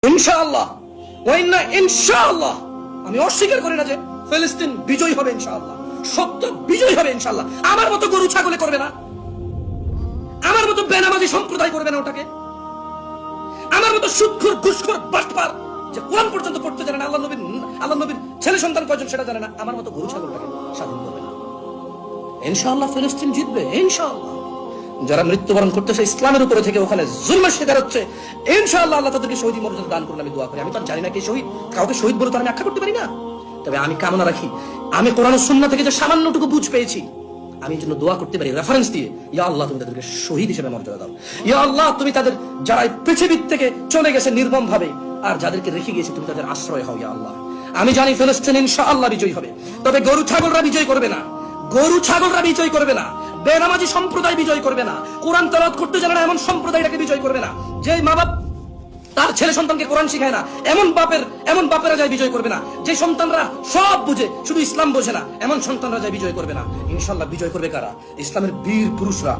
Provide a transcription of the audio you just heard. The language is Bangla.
ইনশাআল্লাহ ওয়া ইন্না ইনশাআল্লাহ, আমি অস্বীকার করি না যে ফিলিস্তিন বিজয়ী হবে ইনশাআল্লাহ, সত্য বিজয়ী হবে ইনশাআল্লাহ। আমার মতো গরু ছাগলে করবে না, আমার মতো বেনামাজি সম্প্রদায় করবে না ওটাকে, আমার মতো সুদখোর ঘুষখোর বাটপার যে কোরআন পর্যন্ত পড়তে জানে না, আল্লাহ নবীর ছেলে সন্তান কয়জন সেটা জানে না, আমার মতো গরু ছাগলটাকে স্বাধীন করবে না। ইনশাআল্লাহ ফিলিস্তিন জিতবে ইনশাআল্লাহ। যারা মৃত্যুবরণ করতেছে ইসলামের উপরে থেকে, ওখানে জুলমের শিকার হচ্ছে, ইনশাআল্লাহ আল্লাহ তাদেরকে শহীদ মর্যাদা দান করুন, আমি দোয়া করি। আমি তো জানি না কে শহীদ, কাউকে শহীদ বলে তো আমি আখ্যা করতে পারি না, তবে আমি কামনা রাখি আমি কোরআন ও সুন্নাহ থেকে যে সামান্যটুকু বুঝ পেয়েছি, আমি এই জন্য দোয়া করতে পারি রেফারেন্স দিয়ে, ইয়া আল্লাহ তুমি তাদেরকে শহীদ হিসেবে মর্যাদা দাও, ইয়া আল্লাহ তুমি তাদের যারা পৃথিবীর থেকে চলে গেছে নির্মম ভাবে আর যাদেরকে রেখে গিয়েছে তুমি তাদের আশ্রয় হও ইয়া আল্লাহ। আমি জানি ফিলিস্তিন ইনশাআল্লাহ বিজয়ী হবে, তবে গরু ছাগলরা বিজয় করবে না, গরু ছাগলরা বিজয় করবে না, বেনামাজি সম্প্রদায় বিজয় করবে না, কোরআন তেলাওয়াত করতে জানে না এমন সম্প্রদায়টাকে বিজয় করবে না, যে মা বাপ তার ছেলে সন্তানকে কোরআন শিখায় না এমন বাপেরা যায় বিজয় করবে না, যে সন্তানরা সব বুঝে শুধু ইসলাম বোঝে না এমন সন্তানরা যায় বিজয় করবে না। ইনশাআল্লাহ বিজয় করবে কারা? ইসলামের বীর পুরুষরা।